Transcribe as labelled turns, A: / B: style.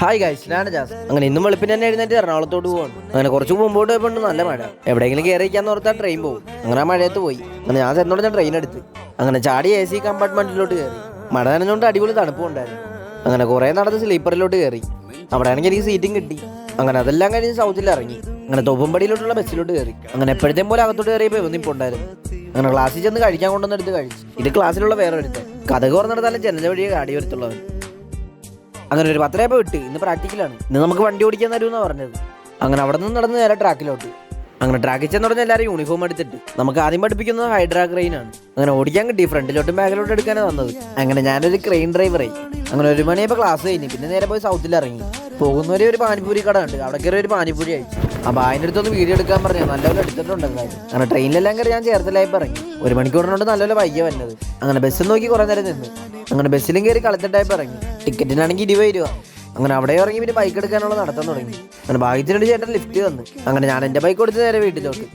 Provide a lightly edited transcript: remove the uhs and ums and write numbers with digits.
A: Hi guys, ഞാൻ jazz. അങ്ങനെ ഇന്നും വെളുപ്പിന് തന്നെ എഴുന്നേറ്റ് എറണാകുളത്തോട്ട് പോവാണ്. അങ്ങനെ കുറച്ച് മുമ്പോട്ട് പോയപ്പോൾ നല്ല മഴ. എവിടെയെങ്കിലും കയറിയിരിക്കാന്ന് ഓർത്താൽ ട്രെയിൻ പോകും. അങ്ങനെ ആ മഴയത്ത് പോയി. അങ്ങനെ ഞാൻ എന്നോട് ട്രെയിൻ എടുത്ത് അങ്ങനെ ചാടി AC കമ്പാർട്ട്മെന്റിലോട്ട് കയറി. മഴ നനഞ്ഞുകൊണ്ട് അടിപൊളി തണുപ്പും ഉണ്ടായിരുന്നു. അങ്ങനെ കുറേ നടന്ന് സ്ലീപ്പറിലോട്ട് കയറി. അവിടെയാണെങ്കിൽ എനിക്ക് സീറ്റും കിട്ടി. അങ്ങനെ അതെല്ലാം കഴിഞ്ഞ് സൗത്തിൽ ഇറങ്ങി. അങ്ങനെ തോപ്പുംപടിയിലോട്ടുള്ള ബസ്സിലോട്ട് കയറി. അങ്ങനെ എപ്പോഴത്തേം പോലെ അകത്തോട്ട് കയറിയപ്പോൾ ഒന്നിപ്പോൾ ഉണ്ടായിരുന്നു. അങ്ങനെ ക്ലാസ്സിൽ ചെന്ന് കഴിക്കാൻ കൊണ്ടുവന്നെടുത്ത് കഴിച്ചു. ഇത് ക്ലാസ്സിലുള്ള വേറെ ഒരുത്തൻ കഥ തുറന്നെടുത്താലും ജനല വഴിയെ കാടി വരത്തുള്ളവൻ. അങ്ങനെ ഒരു 10 വിട്ട് ഇന്ന് പ്രാക്ടിക്കലാണ്. ഇന്ന് നമുക്ക് വണ്ടി ഓടിക്കാൻ തരുമെന്നാണ് പറഞ്ഞത്. അങ്ങനെ അവിടെ നിന്ന് നടന്ന് നേരെ ട്രാക്കിലോട്ട്. അങ്ങനെ ട്രാക്കിൽ ചെന്ന് പറഞ്ഞാൽ എല്ലാവരും യൂണിഫോം എടുത്തിട്ട് നമുക്ക് ആദ്യം പഠിപ്പിക്കുന്നത് ഹൈഡ്രാ ക്രെയിൻ ആണ്. അങ്ങനെ ഓടിക്കാൻ കിട്ടി. ഫ്രണ്ടിലോട്ടും ബാക്കിലോട്ടും എടുക്കാനാണ് വന്നത്. അങ്ങനെ ഞാനൊരു ക്രെയിൻ ഡ്രൈവറായി. അങ്ങനെ 1 മണിയപ്പോൾ ക്ലാസ് കഴിഞ്ഞ് പിന്നെ നേരെ പോയി സൗത്തിൽ ഇറങ്ങി. പോകുന്നവരെ ഒരു പാനിപ്പൂരി കട ഉണ്ട്. അവിടെ കയറി ഒരു പാനിപ്പൂരി കഴിച്ചു. അപ്പോൾ അതിൻ്റെ അടുത്തൊന്ന് വീഡിയോ എടുക്കാൻ പറഞ്ഞു. നല്ലപോലെ എടുത്തിട്ടുണ്ട് എന്തായാലും. അങ്ങനെ ട്രെയിനിലെല്ലാം കയറി ഞാൻ ചേർത്തലായപ്പോൾ ഇറങ്ങി. 1 മണിക്കൂറിനോട് നല്ലപോലെ വൈകിയ വന്നത്. അങ്ങനെ ബസ്സിൽ നോക്കി കുറേ നേരം നിന്ന്. അങ്ങനെ ബസ്സിലും കയറി കളത്തിട്ടായപ്പോൾ ഇറങ്ങി. ടിക്കറ്റിനാണെങ്കിൽ 20 രൂപ. അങ്ങനെ അവിടെ ഇറങ്ങി പിന്നെ ബൈക്ക് എടുക്കാനുള്ള നടത്താൻ തുടങ്ങി. അങ്ങനെ ഭാഗ്യത്തിനൊരു ചേട്ടൻ ലിഫ്റ്റ് തന്നു. അങ്ങനെ ഞാൻ എൻ്റെ ബൈക്ക് കൊടുത്ത് നേരെ വീട്ടിലോട്ട്.